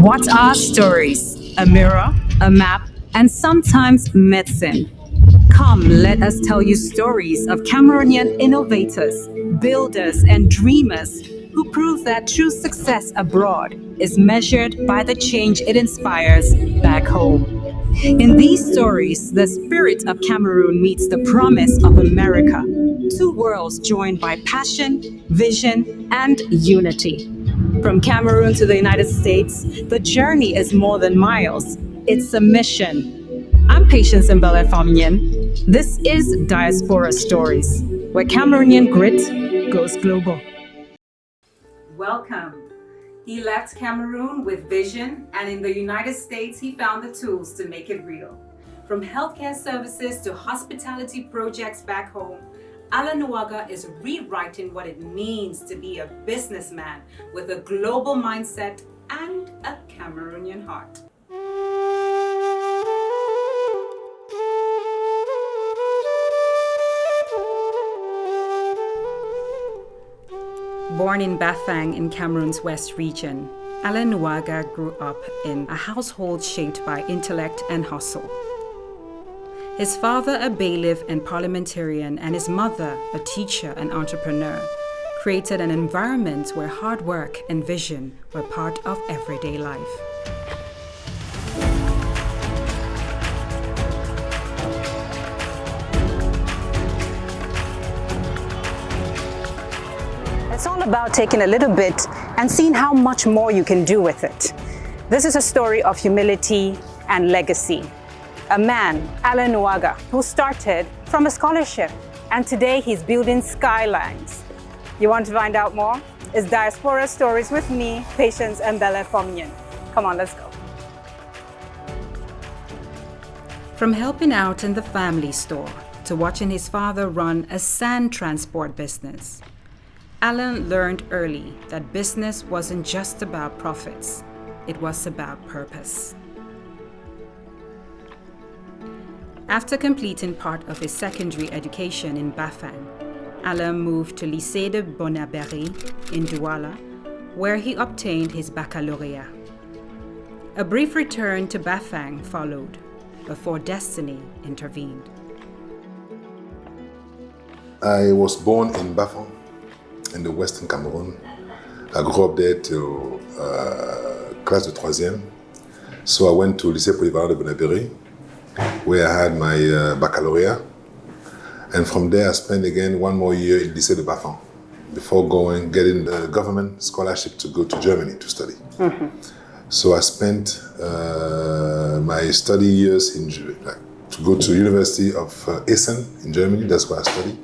What are stories? A mirror, a map, and sometimes medicine. Come, let us tell you stories of Cameroonian innovators, builders, and dreamers who prove that true success abroad is measured by the change it inspires back home. In these stories, the spirit of Cameroon meets the promise of America. Two worlds joined by passion, vision, and unity. From Cameroon to the United States, the journey is more than miles. It's a mission. I'm Patience Mbele Famien. This is Diaspora Stories, where Cameroonian grit goes global. Welcome. He left Cameroon with vision, and in the United States, he found the tools to make it real. From healthcare services to hospitality projects back home, Alain Nouaga is rewriting what it means to be a businessman with a global mindset and a Cameroonian heart. Born in Bafang in Cameroon's West region, Alain Nouaga grew up in a household shaped by intellect and hustle. His father, a bailiff and parliamentarian, and his mother, a teacher and entrepreneur, created an environment where hard work and vision were part of everyday life. It's all about taking a little bit and seeing how much more you can do with it. This is a story of humility and legacy. A man, Alain Nouaga, who started from a scholarship, and today he's building skylines. You want to find out more? It's Diaspora Stories with me, Patience Mbele Famien. Come on, let's go. From helping out in the family store to watching his father run a sand transport business, Alain learned early that business wasn't just about profits, it was about purpose. After completing part of his secondary education in Bafang, Alain moved to Lycée de Bonneberry in Douala, where he obtained his baccalaureate. A brief return to Bafang followed, before destiny intervened. I was born in Bafang, in the Western Cameroon. I grew up there till classe de troisième. So I went to Lycée Polyvalent de Bonneberry, where I had my baccalaureate. And from there I spent again one more year in Lycée de Bafang before getting the government scholarship to go to Germany to study. Mm-hmm. So I spent my study years to go to University of Essen in Germany. That's where I studied.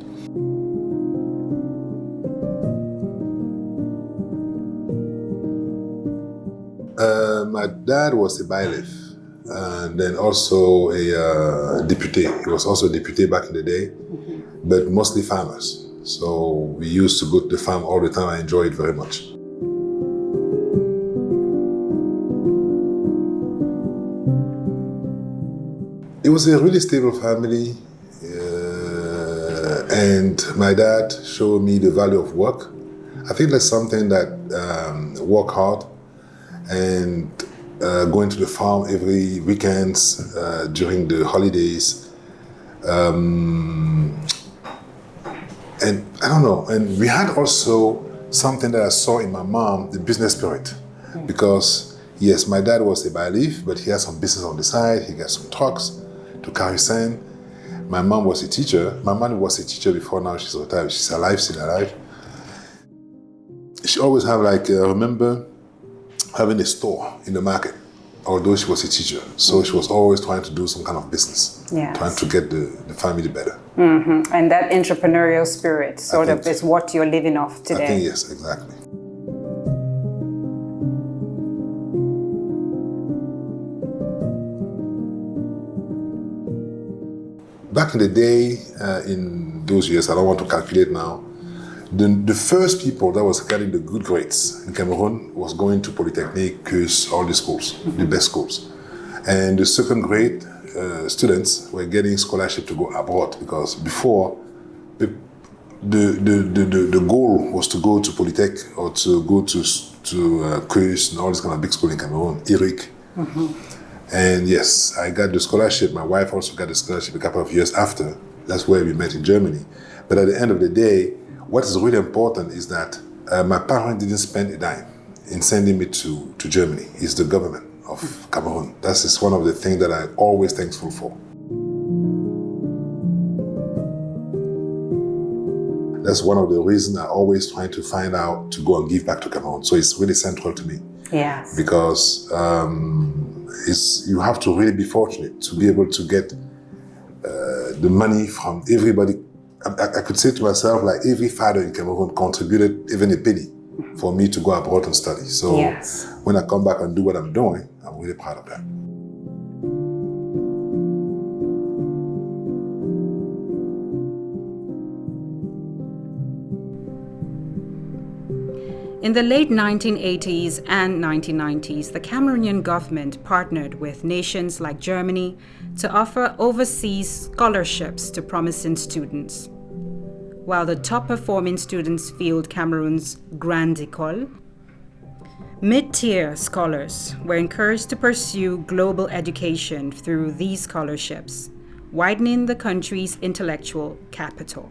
My dad was a bailiff and then also a député. He was also a député back in the day, but mostly farmers. So we used to go to the farm all the time. I enjoyed it very much. It was a really stable family, and my dad showed me the value of work. I think that's something that work hard and going to the farm every weekends during the holidays. And I don't know, and we had also something that I saw in my mom, the business spirit. Because yes, my dad was a bailiff, but he had some business on the side. He got some trucks to carry sand. My mom was a teacher. My mom was a teacher before, now she's retired. She's alive, still alive. She always have I remember having a store in the market, although she was a teacher. So she was always trying to do some kind of business, trying to get the family better. Mm-hmm. And that entrepreneurial spirit sort of is what you're living off today. I think yes, exactly. Back in the day, in those years, I don't want to calculate now, the first people that was getting the good grades in Cameroon was going to Polytechnic, CUS, all the schools, the best schools. And the second grade students were getting scholarship to go abroad, because before the goal was to go to Polytech or to go to Kush and all this kind of big school in Cameroon, Eric. And yes, I got the scholarship. My wife also got the scholarship a couple of years after. That's where we met in Germany. But at the end of the day, what is really important is that my parents didn't spend a dime in sending me to Germany. It's the government of Cameroon. That is one of the things that I'm always thankful for. That's one of the reasons I always try to find out to go and give back to Cameroon. So it's really central to me. Yes. Because you have to really be fortunate to be able to get the money from everybody. I could say to myself, like every father in Cameroon contributed even a penny for me to go abroad and study. So when I come back and do what I'm doing, I'm really proud of that. In the late 1980s and 1990s, the Cameroonian government partnered with nations like Germany to offer overseas scholarships to promising students. While the top-performing students filled Cameroon's Grande École, mid-tier scholars were encouraged to pursue global education through these scholarships, widening the country's intellectual capital.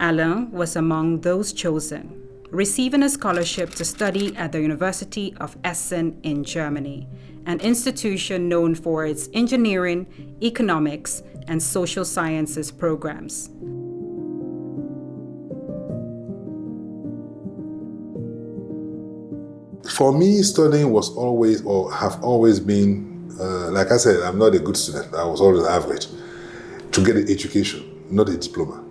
Alain was among those chosen, receiving a scholarship to study at the University of Essen in Germany, an institution known for its engineering, economics, and social sciences programs. For me, studying was always, or have always been, like I said, I'm not a good student. I was always average. To get an education, not a diploma.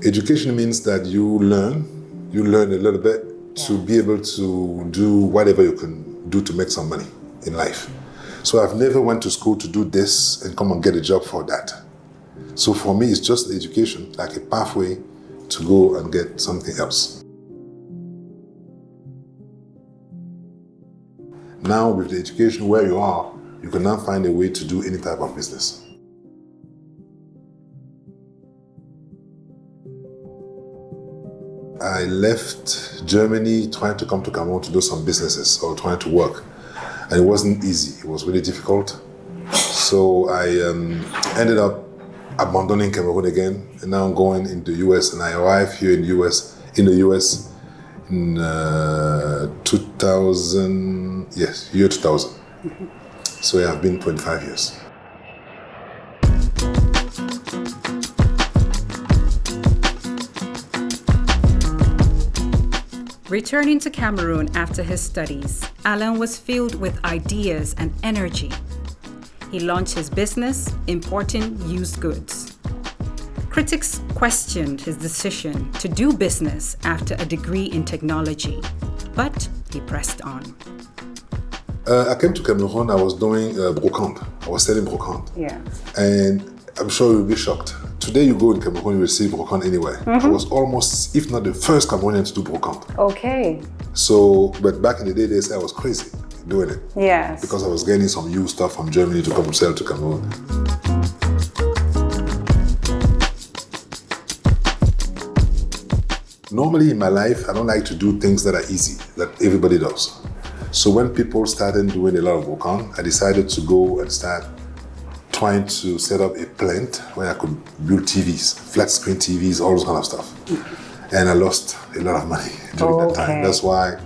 Education means that you learn a little bit to be able to do whatever you can do to make some money in life. So I've never went to school to do this and come and get a job for that. So for me, it's just education, like a pathway to go and get something else. Now with the education where you are, you can now find a way to do any type of business. I left Germany trying to come to Cameroon to do some businesses or trying to work. And it wasn't easy, it was really difficult. So I ended up abandoning Cameroon again, and now I'm going into the US, and I arrived here in the US in 2000, year 2000. So yeah, I've been 25 years. Returning to Cameroon after his studies, Alain was filled with ideas and energy. He launched his business, importing used goods. Critics questioned his decision to do business after a degree in technology, but he pressed on. I came to Cameroon, I was doing brocante. I was selling brocante. Yeah. And I'm sure you'll be shocked. Today you go in Cameroon, you will see brocante anywhere. I was almost, if not the first Cameroonian to do brocante. Okay. So, but back in the days, I was crazy doing it. Yes. Because I was getting some used stuff from Germany to come and sell to Cameroon. Normally in my life, I don't like to do things that are easy, that everybody does. So when people started doing a lot of brocante, I decided to go and start trying to set up a plant where I could build TVs, flat screen TVs, all those kind of stuff. And I lost a lot of money during that time. That's why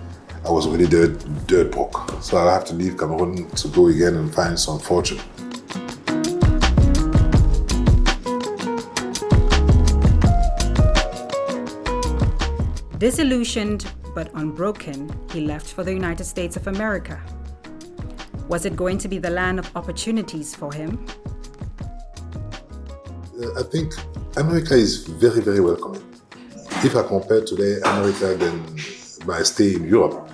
I was really dirt broke. So I have to leave Cameroon to go again and find some fortune. Disillusioned but unbroken, he left for the United States of America. Was it going to be the land of opportunities for him? I think America is very, very welcoming. If I compare today America than my stay in Europe,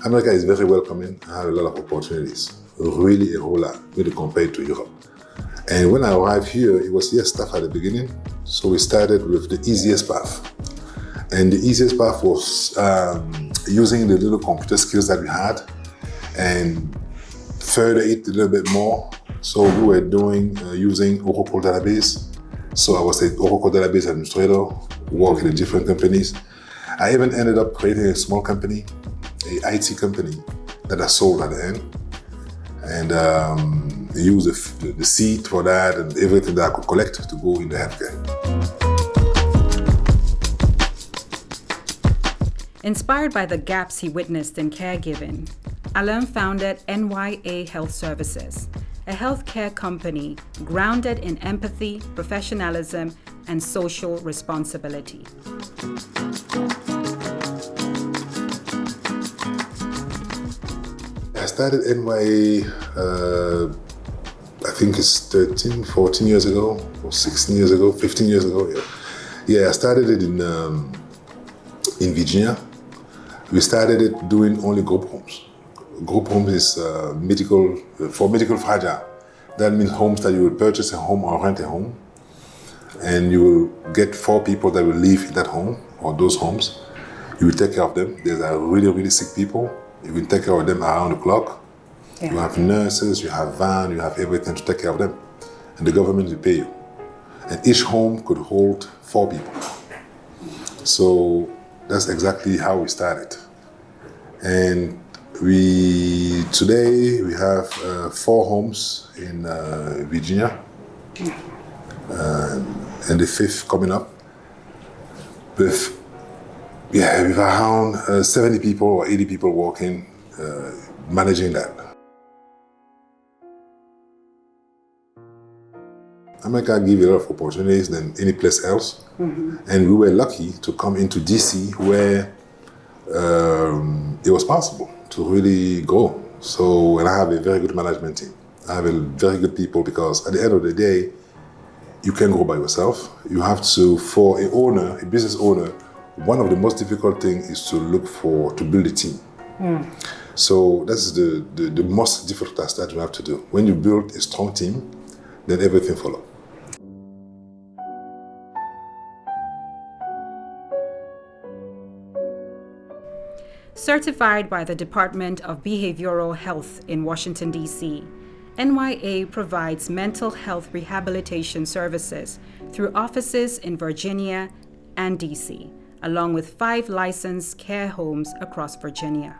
America is very welcoming. I have a lot of opportunities, really a whole lot, when you compare it to Europe. And when I arrived here, it was tough at the beginning. So we started with the easiest path. And the easiest path was using the little computer skills that we had and further it a little bit more. So we were doing using Oracle database. So I was an Oracle database administrator, working in different companies. I even ended up creating a small company a IT company that I sold at the end. And I used the seed for that and everything that I could collect to go in the healthcare. Inspired by the gaps he witnessed in caregiving, Alain founded NYA Health Services, a healthcare company grounded in empathy, professionalism, and social responsibility. I started NYA, I think it's 13, 14 years ago, or 16 years ago, 15 years ago, yeah. Yeah, I started it in Virginia. We started it doing only group homes. Group homes is for medical fragile. That means homes that you will purchase a home or rent a home, and you will get 4 people that will live in that home or those homes. You will take care of them. There's really, really sick people. You will take care of them around the clock. Yeah. You have nurses, you have van, you have everything to take care of them. And the government will pay you. And each home could hold 4 people. So that's exactly how we started. And today we have 4 homes in Virginia, and the 5th coming up. With around 70 people or 80 people working, managing that. America gives you a lot of opportunities than any place else. Mm-hmm. And we were lucky to come into DC where it was possible to really grow. So, and I have a very good management team. I have a very good people, because at the end of the day, you can't grow by yourself. You have to, for a business owner, one of the most difficult things is to build a team. Mm. So that's the most difficult task that you have to do. When you build a strong team, then everything follows. Certified by the Department of Behavioral Health in Washington, D.C., NYA provides mental health rehabilitation services through offices in Virginia and D.C., along with 5 licensed care homes across Virginia.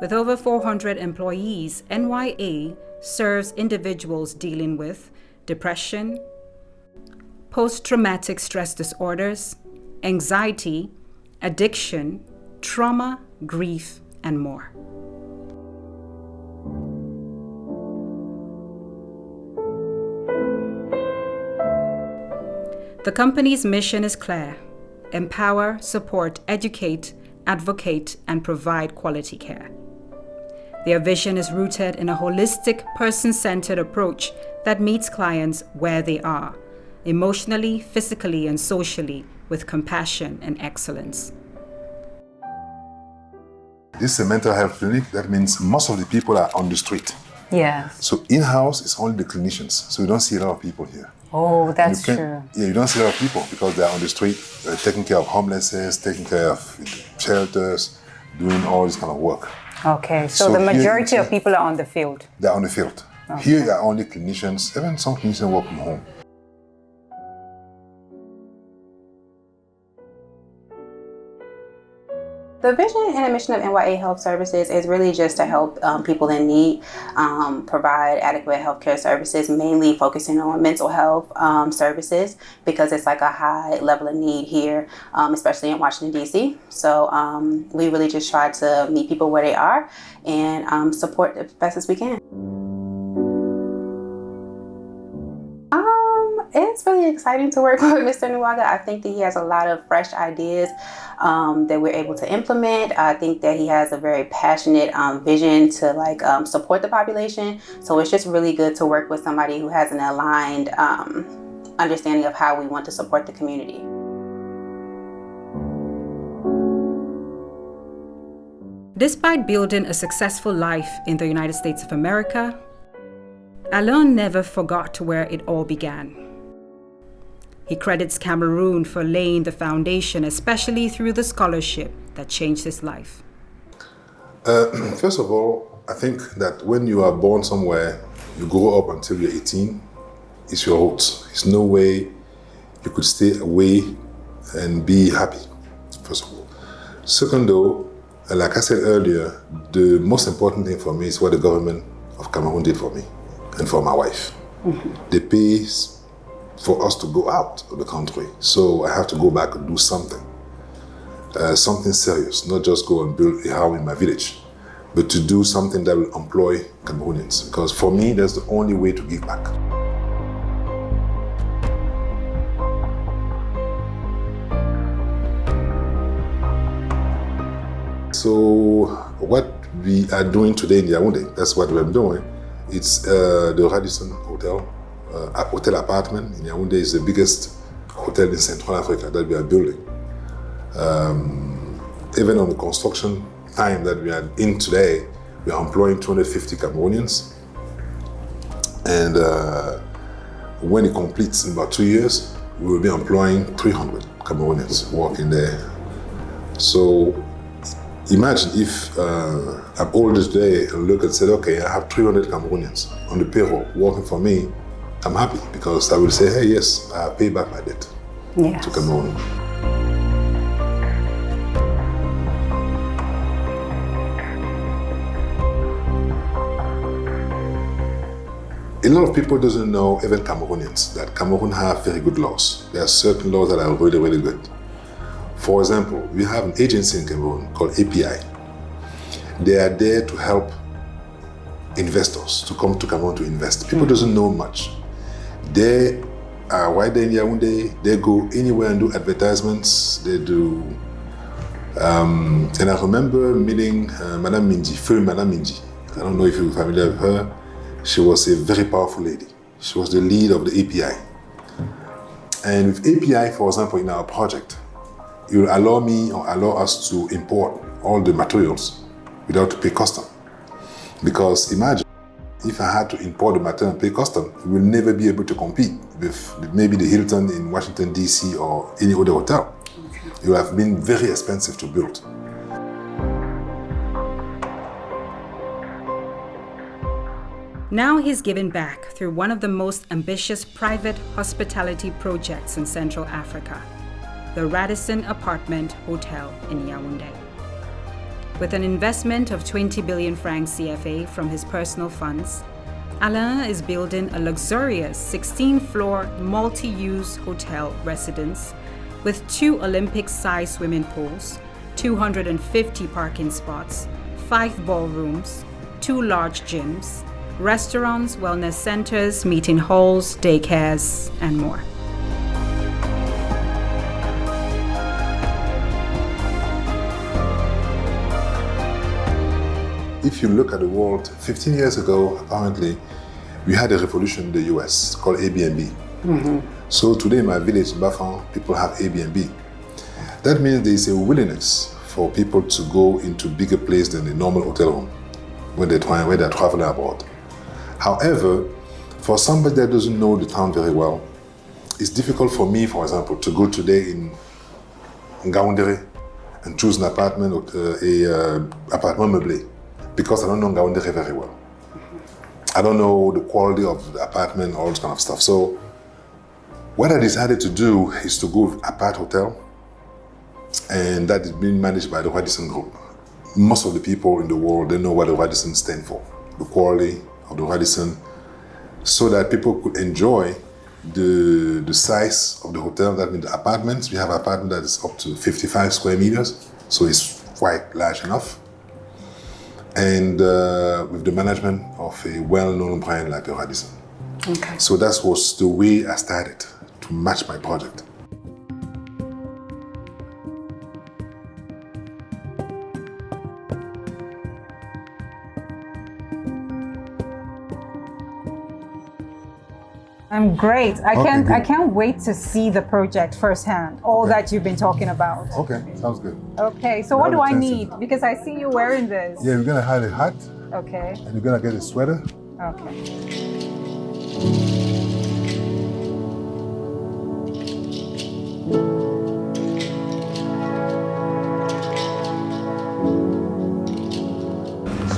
With over 400 employees, NYA serves individuals dealing with depression, post-traumatic stress disorders, anxiety, addiction, trauma, grief, and more. The company's mission is clear: empower, support, educate, advocate, and provide quality care. Their vision is rooted in a holistic, person-centered approach that meets clients where they are, emotionally, physically, and socially, with compassion and excellence. This is a mental health clinic. That means most of the people are on the street. Yes. So in-house is only the clinicians. So you don't see a lot of people here. Oh, that's true. Yeah, you don't see a lot of people because they're on the street, taking care of homelesses, taking care of shelters, doing all this kind of work. Okay, so the majority of people are on the field. They're on the field. Okay. Here are only clinicians, even some clinicians work from home. The vision and the mission of NYA Health Services is really just to help people in need provide adequate healthcare services, mainly focusing on mental health services, because it's like a high level of need here, especially in Washington, D.C. So we really just try to meet people where they are and support as best as we can. It's really exciting to work with Mr. Nouaga. I think that he has a lot of fresh ideas that we're able to implement. I think that he has a very passionate vision to support the population. So it's just really good to work with somebody who has an aligned understanding of how we want to support the community. Despite building a successful life in the United States of America, Alain never forgot where it all began. He credits Cameroon for laying the foundation, especially through the scholarship that changed his life. First of all, I think that when you are born somewhere, you grow up until you're 18, it's your roots. There's no way you could stay away and be happy, first of all. Second though, like I said earlier, the most important thing for me is what the government of Cameroon did for me and for my wife. They pay for us to go out of the country. So I have to go back and do something. Something serious, not just go and build a house in my village, but to do something that will employ Cameroonians. Because for me, that's the only way to give back. So what we are doing today in Yaoundé, that's what we're doing. It's the Radisson Hotel, hotel apartment in Yaoundé is the biggest hotel in Central Africa that we are building. Even on the construction time that we are in today, we are employing 250 Cameroonians. And when it completes in about 2 years, we will be employing 300 Cameroonians working there. So imagine if I'm older today and look and said, okay, I have 300 Cameroonians on the payroll working for me, I'm happy because I will say, hey, yes, I pay back my debt to Cameroon. A lot of people doesn't know, even Cameroonians, that Cameroon have very good laws. There are certain laws that are really, really good. For example, we have an agency in Cameroon called API. They are there to help investors to come to Cameroon to invest. People doesn't know much. They are right there in Yaoundé. They go anywhere and do advertisements. They do. And I remember meeting Madame Minji. I don't know if you're familiar with her. She was a very powerful lady. She was the lead of the API. And with API, for example, in our project, it will allow me or allow us to import all the materials without to pay custom. Because imagine, if I had to import the material and pay custom, we will never be able to compete with maybe the Hilton in Washington, D.C. or any other hotel. It would have been very expensive to build. Now he's given back through one of the most ambitious private hospitality projects in Central Africa, the Radisson Apartment Hotel in Yaoundé. With an investment of 20 billion francs CFA from his personal funds, Alain is building a luxurious 16-floor multi-use hotel residence with 2 Olympic-sized swimming pools, 250 parking spots, 5 ballrooms, 2 large gyms, restaurants, wellness centers, meeting halls, daycares, and more. If you look at the world, 15 years ago, apparently, we had a revolution in the US called Airbnb. So today in my village, Bafan, people have Airbnb. That means there is a willingness for people to go into bigger place than a normal hotel room when they're traveling abroad. However, for somebody that doesn't know the town very well, it's difficult for me, for example, to go today in Ngaoundéré and choose an apartment or apartment meublé because I don't know Ngaoundéré very well. I don't know the quality of the apartment, all this kind of stuff. So what I decided to do is to go with Apart Hotel, and that is being managed by the Radisson Group. Most of the people in the world, they know what the Radisson stands for, the quality of the Radisson, so that people could enjoy the size of the hotel. That means the apartments. We have an apartment that is up to 55 square meters, so it's quite large enough. And with the management of a well-known brand like the Radisson. Okay. So that was the way I started to match my project. I'm great. I Okay, can't wait to see the project firsthand. All that you've been talking about. Okay, sounds good. Okay, so what do I need? Because I see you wearing this. Yeah, you're gonna have a hat, Okay. and you're gonna get a sweater. Okay.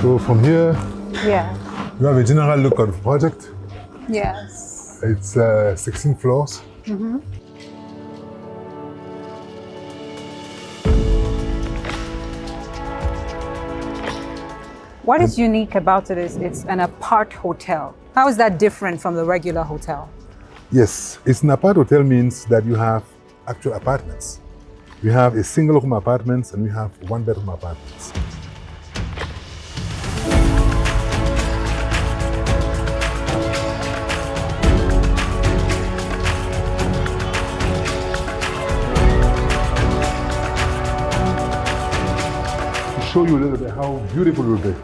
So from here, Yeah. you have a general look of the project. Yes. It's 16 floors. What is unique about it is it's an apart hotel. How is that different from the regular hotel? Yes, it's an apart hotel means that you have actual apartments. We have a single room apartments and we have one bedroom apartments. To show you a little bit how beautiful it will be.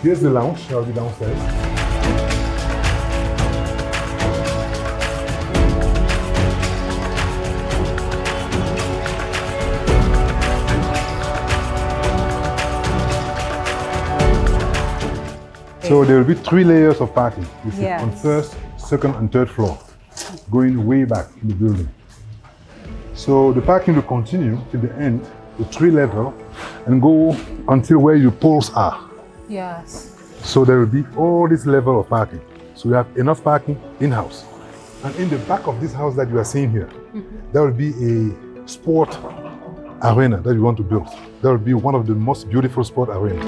Here's the lounge, I'll be downstairs. So there will be 3 layers of parking. You see, Yes. on first, second, and third floor, going way back in the building. So the parking will continue till the end, the 3 level, and go until where your poles are. Yes. So there will be all this level of parking. So we have enough parking in-house. And in the back of this house that you are seeing here, there will be a sport arena that we want to build. That will be one of the most beautiful sport arenas.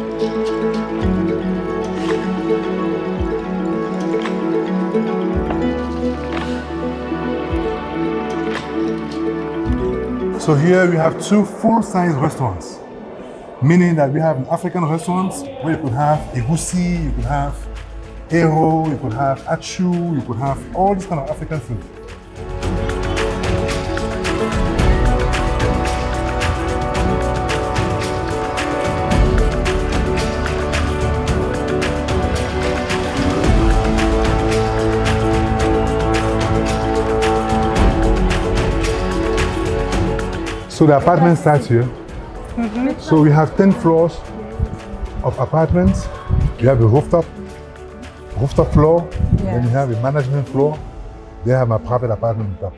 So here we have 2 full-size restaurants, meaning that we have an African restaurant where you could have egusi, you could have ero, you could have achu, you could have all this kind of African food. So the apartment starts here. So we have 10 floors of apartments. We have a rooftop floor. Then we have a management floor. They have my private apartment on top.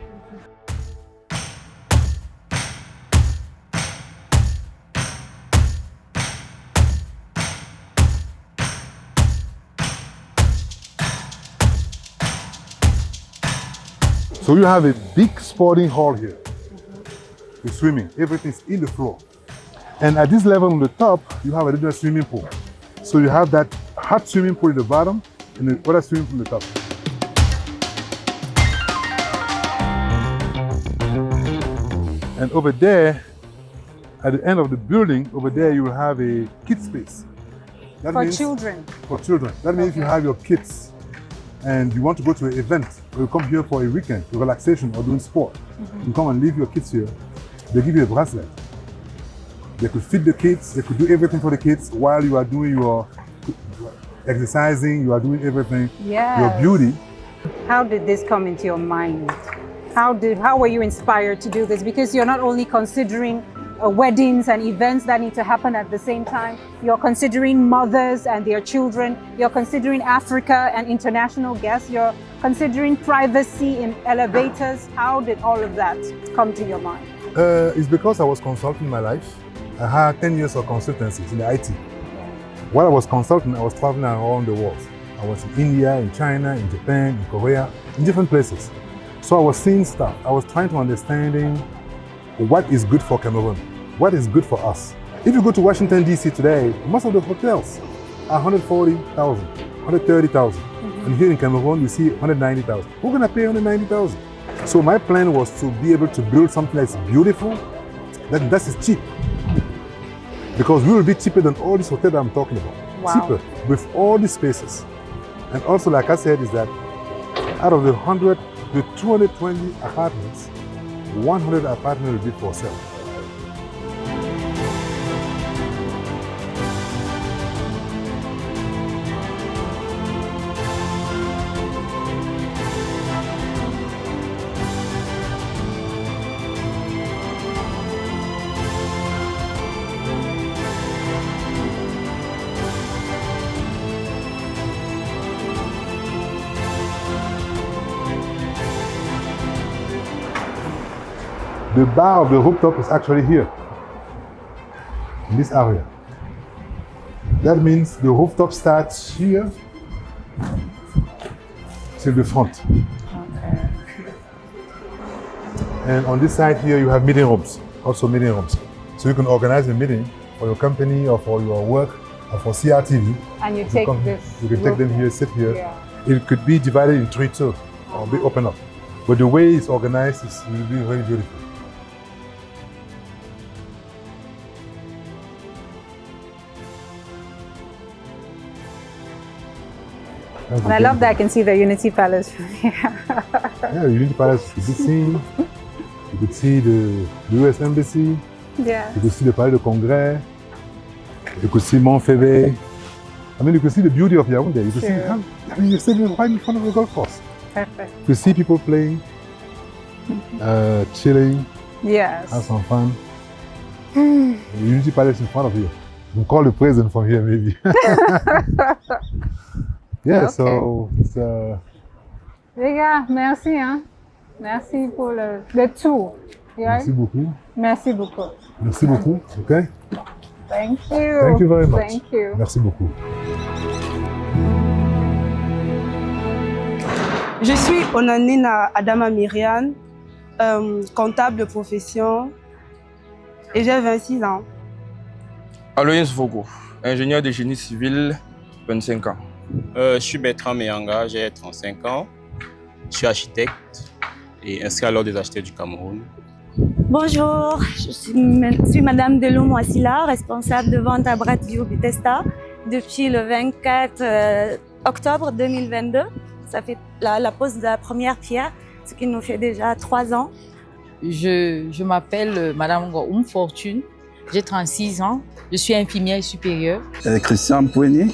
So you have a big sporting hall here. With swimming, everything's in the floor. And at this level on the top, you have a little swimming pool. So you have that hot swimming pool at the bottom and the other swimming pool at the top. And over there, at the end of the building, over there you will have a kids space. That For means- children. For children. That means if you have your kids and you want to go to an event, or you come here for a weekend, for relaxation or doing sport, you come and leave your kids here, they give you a bracelet. They could feed the kids, they could do everything for the kids while you are doing your exercising, you are doing everything, Yes. your beauty. How did this come into your mind? How were you inspired to do this? Because you're not only considering weddings and events that need to happen at the same time, you're considering mothers and their children, you're considering Africa and international guests, you're considering privacy in elevators. How did all of that come to your mind? It's because I was consulting my life. I had 10 years of consultancies in the IT. While I was consulting, I was traveling around the world. I was in India, in China, in Japan, in Korea, in different places. So I was seeing stuff. I was trying to understanding what is good for Cameroon, what is good for us. If you go to Washington, D.C. today, most of the hotels are 140,000, 130,000. And here in Cameroon, you see 190,000. Who's gonna pay 190,000? So my plan was to be able to build something that's beautiful, that is cheap. Because we will be cheaper than all these hotels that I'm talking about. Wow. Cheaper, with all these spaces. And also, like I said, is that out of the 220 apartments, 100 apartments will be for sale. The bar of the rooftop is actually here, in this area. That means the rooftop starts here till the front. Okay. And on this side here, you have meeting rooms, also meeting rooms. So you can organize a meeting for your company or for your work for CRTV. And you take this. You can take them here, sit here. Yeah. It could be divided in 3 too, or be open up. But the way it's organized is really very beautiful. And I love that I can see the Unity Palace from here. Yeah, the Unity Palace you could see. You could see the US Embassy. Yeah. You could see the Palais de Congrès. You could see Mont Fébé. I mean, you could see the beauty of Yaoundé. You could see, I mean, you're sitting right in front of the golf course. Perfect. You could see people playing, chilling, Yes. have some fun. The Unity Palace in front of you. You can call the president from here, maybe. Yeah, Okay. so it's Les gars, merci. Hein? Merci pour le tour. Yeah? merci beaucoup. Merci beaucoup. Merci beaucoup. Okay. Thank you. Thank you very much. Thank you. Merci beaucoup. Je suis Onanina Adama Myriane, comptable de profession et j'ai 26 ans. Alain Fogo, ingénieur de génie civil, 25 ans. Je suis Bertrand Meyanga, j'ai 35 ans. Je suis architecte et inscrit à l'Ordre des architectes du Cameroun. Bonjour, je suis Madame Delou Moissila, responsable de vente à Bratview Bethesda depuis le 24 octobre 2022. Ça fait la pose de la première pierre, ce qui nous fait déjà 3 ans. Je m'appelle Madame Fortune, j'ai 36 ans, je suis infirmière supérieure. Christian Poueni,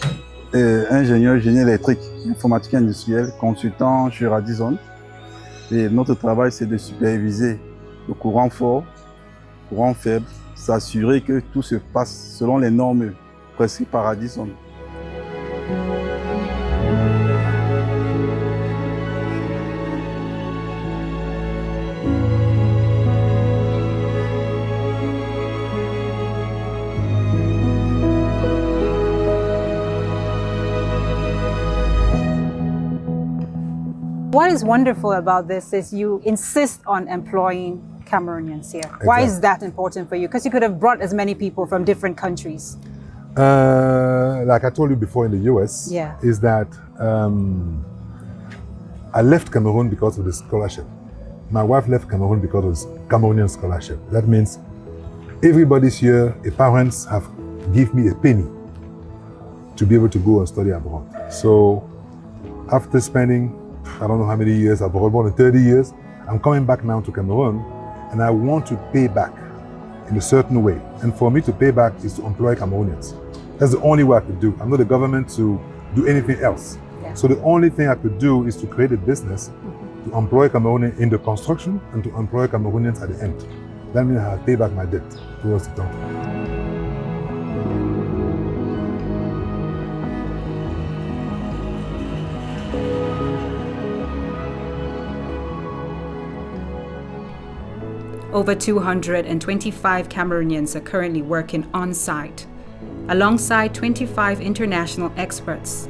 ingénieur génie électrique, informatique industrielle, consultant chez Radisson. Et notre travail, c'est de superviser le courant fort, courant faible, s'assurer que tout se passe selon les normes prescrites par Radisson. What is wonderful about this is you insist on employing Cameroonians here. Exactly. Why is that important for you? Because you could have brought as many people from different countries. Like I told you before in the US, Yeah. is that I left Cameroon because of the scholarship. My wife left Cameroon because of the Cameroonian scholarship. That means everybody's here, the parents have give me a penny to be able to go and study abroad. So after spending, I don't know how many years abroad, more than 30 years, I'm coming back now to Cameroon and I want to pay back in a certain way. And for me to pay back is to employ Cameroonians. That's the only way I could do. I'm not the government to do anything else. Yeah. So the only thing I could do is to create a business to employ Cameroonians in the construction and to employ Cameroonians at the end. That means I have to pay back my debt towards the country. Over 225 Cameroonians are currently working on site, alongside 25 international experts.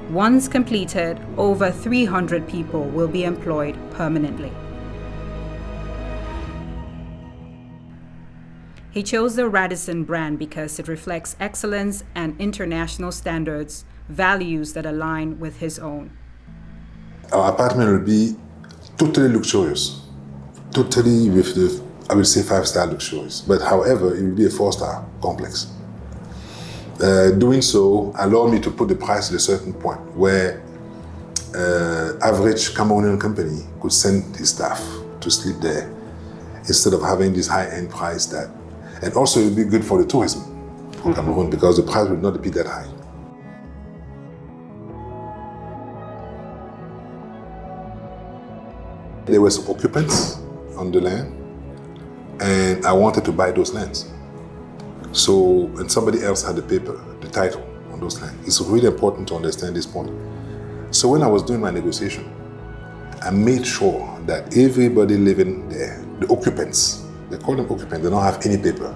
Once completed, over 300 people will be employed permanently. He chose the Radisson brand because it reflects excellence and international standards, values that align with his own. Our apartment will be totally luxurious, totally with the, I would say 5-star luxurious. But however, it will be a 4-star complex. Doing so allowed me to put the price at a certain point where average Cameroonian company could send his staff to sleep there instead of having this high-end price that, and also it would be good for the tourism for Cameroon because the price would not be that high. There were some occupants on the land and I wanted to buy those lands. So, and somebody else had the paper, the title on those lands. It's really important to understand this point. So when I was doing my negotiation, I made sure that everybody living there, the occupants, they call them occupants, they don't have any paper,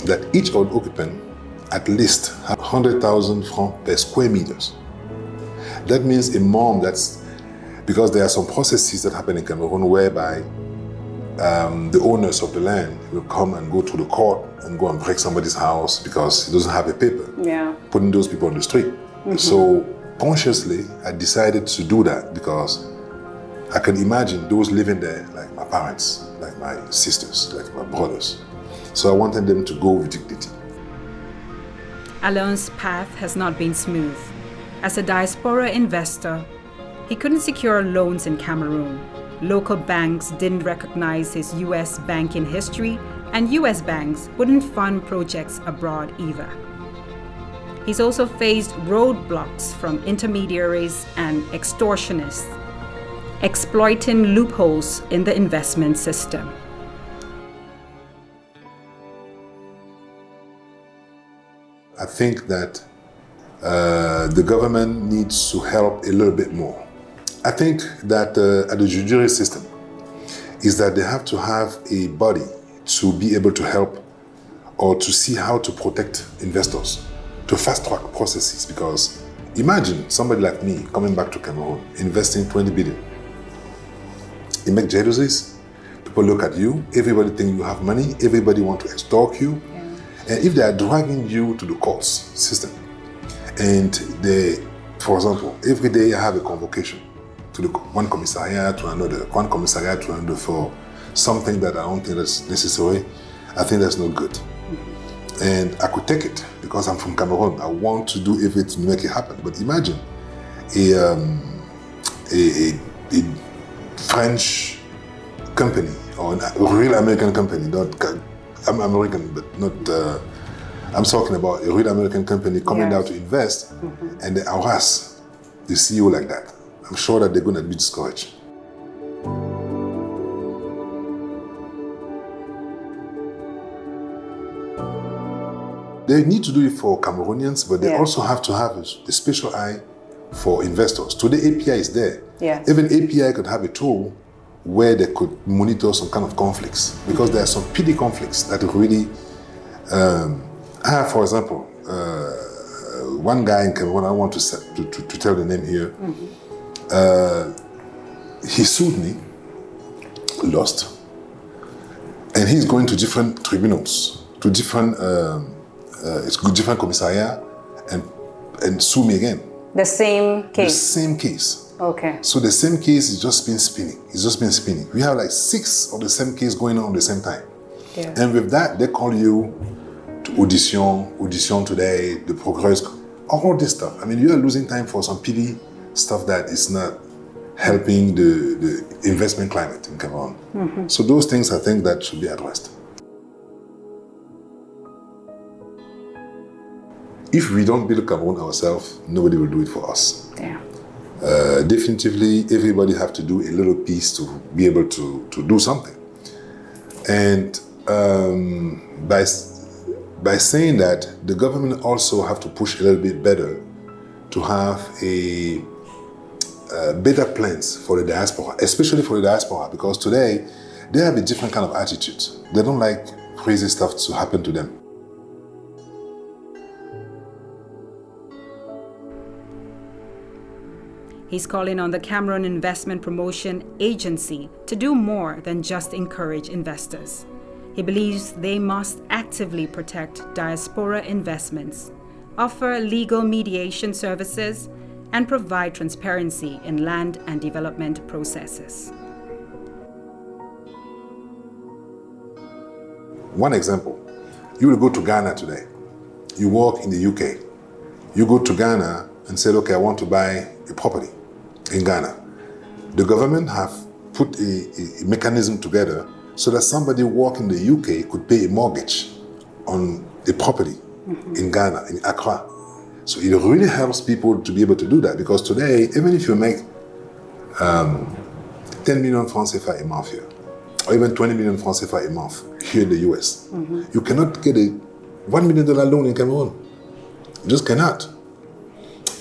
that each of the occupant at least have 100,000 francs per square meters. That means a mom that's, because there are some processes that happen in Cameroon whereby the owners of the land will come and go to the court and go and break somebody's house because he doesn't have a paper, putting those people on the street. So consciously, I decided to do that because I can imagine those living there, like my parents, like my sisters, like my brothers. So I wanted them to go with dignity. Alain's path has not been smooth. As a diaspora investor, he couldn't secure loans in Cameroon. Local banks didn't recognize his US banking history, and US banks wouldn't fund projects abroad either. He's also faced roadblocks from intermediaries and extortionists, exploiting loopholes in the investment system. I think that the government needs to help a little bit more. I think that at the judiciary system is that they have to have a body to be able to help or to see how to protect investors, to fast-track processes, because imagine somebody like me coming back to Cameroon, investing 20 billion. It makes jealousies. People look at you, everybody think you have money, everybody want to extort you. And if they are dragging you to the courts system, and they, for example, every day I have a convocation to the one commissariat to another, one commissariat to another for something that I don't think that's necessary, I think that's not good. And I could take it because I'm from Cameroon. I want to do everything to make it happen. But imagine a French company or a real American company, I'm American, but not, I'm talking about a real American company coming out to invest and they harass the CEO like that. I'm sure that they're going to be discouraged. They need to do it for Cameroonians, but they also have to have a special eye for investors. Today, API is there. Even API could have a tool where they could monitor some kind of conflicts, because there are some petty conflicts that really for example, one guy in Cameroon, I want to tell the name here, he sued me, lost, and he's going to different tribunals, to different different commissariat, and sue me again. The same case? The same case. Okay. So the same case is just been spinning. It's just been spinning. We have like 6 of the same case going on at the same time. And with that, they call you to audition today, the progress, all this stuff. I mean, you are losing time for some petty stuff that is not helping the investment climate in Cameroon. So those things, I think, that should be addressed. If we don't build Cameroon ourselves, nobody will do it for us. Definitively, everybody have to do a little piece to be able to do something. And by saying that, the government also have to push a little bit better to have a better plans for the diaspora, especially for the diaspora, because today they have a different kind of attitude. They don't like crazy stuff to happen to them. He's calling on the Cameroon Investment Promotion Agency to do more than just encourage investors. He believes they must actively protect diaspora investments, offer legal mediation services, and provide transparency in land and development processes. One example, you will go to Ghana today. You work in the UK. You go to Ghana and say, okay, I want to buy a property in Ghana. The government have put a mechanism together so that somebody working in the UK could pay a mortgage on a property in Ghana, in Accra. So it really helps people to be able to do that, because today, even if you make 10 million francs CFA a month here, or even 20 million francs CFA a month here in the US, you cannot get a $1 million loan in Cameroon. You just cannot.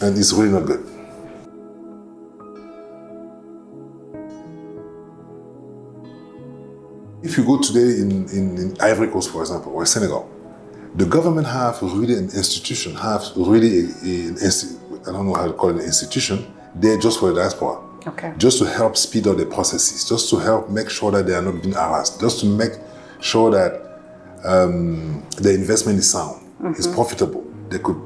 And it's really not good. If you go today in Ivory Coast, for example, or Senegal, the government have really an institution, have really I don't know how to call it, an institution, they're just for the diaspora. Okay. just to help speed up the processes, just to help make sure that they are not being harassed, just to make sure that the investment is sound, is profitable. They could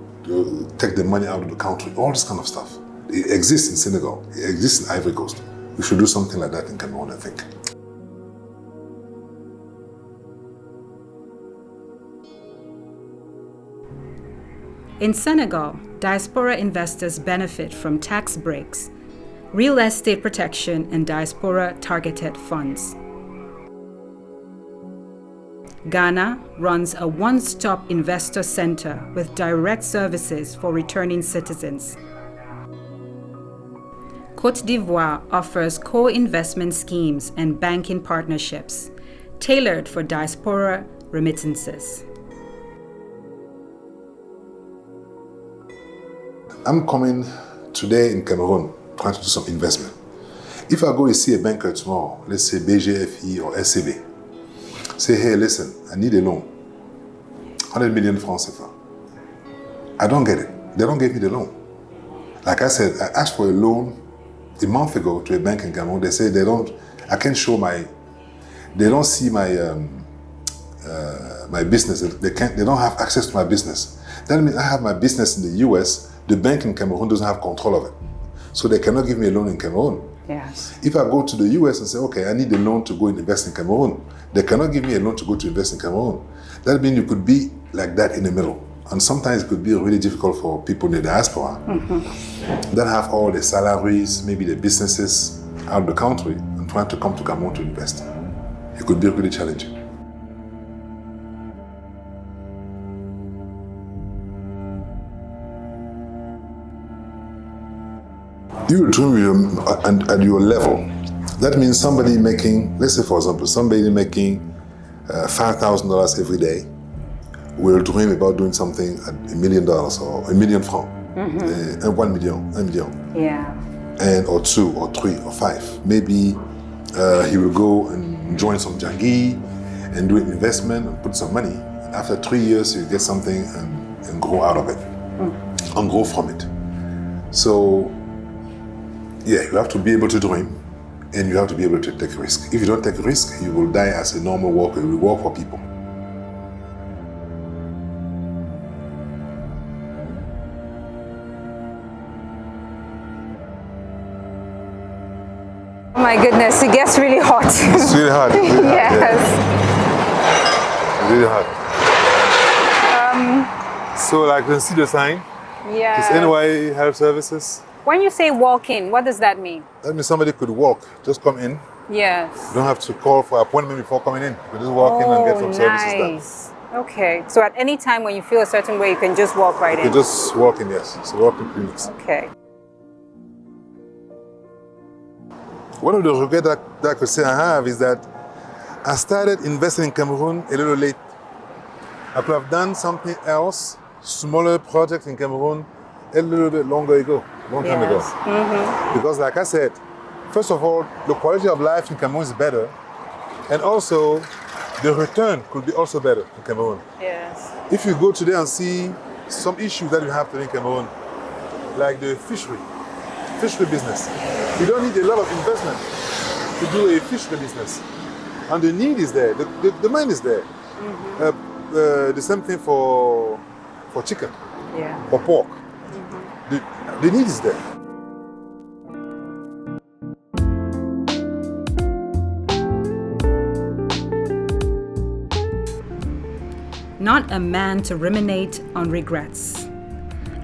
take the money out of the country, all this kind of stuff. It exists in Senegal, it exists in Ivory Coast. We should do something like that in Cameroon, I think. In Senegal, diaspora investors benefit from tax breaks, real estate protection, and diaspora targeted funds. Ghana runs a one-stop investor center with direct services for returning citizens. Côte d'Ivoire offers co-investment schemes and banking partnerships tailored for diaspora remittances. I'm coming today in Cameroon trying to do some investment. If I go and see a banker tomorrow, let's say BGFE or SCB, say, hey, listen, I need a loan, 100 million francs CFA. I don't get it. They don't give me the loan. Like I said, I asked for a loan a month ago to a bank in Cameroon. They say I can't show they don't see my my business. They don't have access to my business. That means I have my business in the US. The bank in Cameroon doesn't have control of it. So they cannot give me a loan in Cameroon. Yes. If I go to the US and say, okay, I need a loan to go and invest in Cameroon, they cannot give me a loan to go to invest in Cameroon. That means you could be like that in the middle. And sometimes it could be really difficult for people in the diaspora that have all the salaries, maybe the businesses out of the country and trying to come to Cameroon to invest. It could be really challenging. You dream at your level. That means somebody making, let's say for example, somebody making $5,000 every day will dream about doing something at $1 million or $1 million francs, and 1 million. Yeah. And or 2 or 3 or 5. Maybe he will go and join some jangi and do an investment and put some money. And after 3 years, you get something and grow out of it, and grow from it. So, yeah, you have to be able to dream and you have to be able to take risk. If you don't take risk, you will die as a normal worker. You will work for people. Oh my goodness, it gets really hot. It's really hard. It's really Yes. hard. It's really hard. So like you can see the sign. Yeah. It's NY Health Services. When you say walk in, what does that mean? That means somebody could walk, just come in. Yes. You don't have to call for appointment before coming in. You can just walk in and get some services done. Okay. So at any time when you feel a certain way, you can just walk right in. You can just walk in, yes. So walk in clinics. Okay. One of the regrets that I could say I have is that I started investing in Cameroon a little late. I could have done something else, smaller project in Cameroon, a little bit longer ago, long time ago. Because like I said, first of all, the quality of life in Cameroon is better. And also, the return could be also better in Cameroon. Yes. If you go today and see some issues that you have today in Cameroon, like the fishery business, you don't need a lot of investment to do a fishery business. And the need is there, the demand is there. The same thing for chicken, for pork. The need is there. Not a man to ruminate on regrets.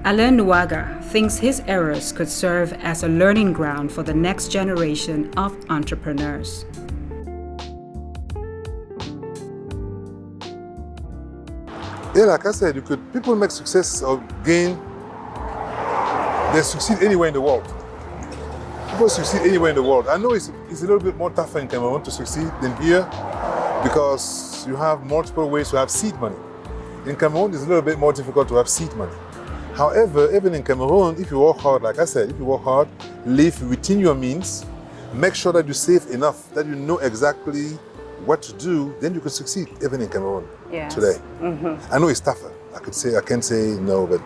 Alain Nouaga thinks his errors could serve as a learning ground for the next generation of entrepreneurs. Yeah, like I said, people make success or gain, they succeed anywhere in the world. People succeed anywhere in the world. I know it's a little bit more tougher in Cameroon to succeed than here because you have multiple ways to have seed money. In Cameroon, it's a little bit more difficult to have seed money. However, even in Cameroon, if you work hard, like I said, if you work hard, live within your means, make sure that you save enough, that you know exactly what to do, then you can succeed even in Cameroon today. I know it's tougher. I can't say no, but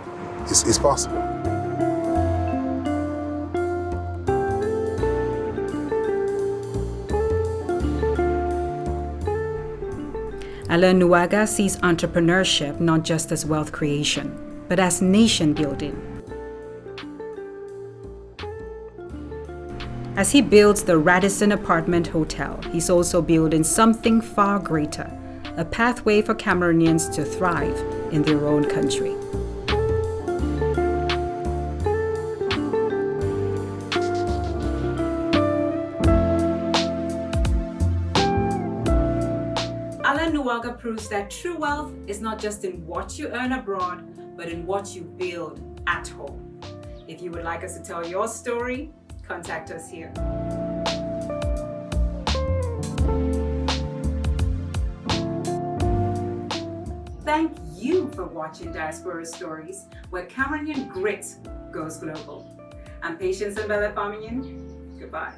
it's possible. Alain Nouaga sees entrepreneurship not just as wealth creation, but as nation building. As he builds the Radisson Apartment Hotel, he's also building something far greater, a pathway for Cameroonians to thrive in their own country. Alain Nouaga proves that true wealth is not just in what you earn abroad, but in what you build at home. If you would like us to tell your story, contact us here. Thank you for watching Diaspora Stories, where Cameroonian grit goes global. I'm Patience and Bella Farminian. Goodbye.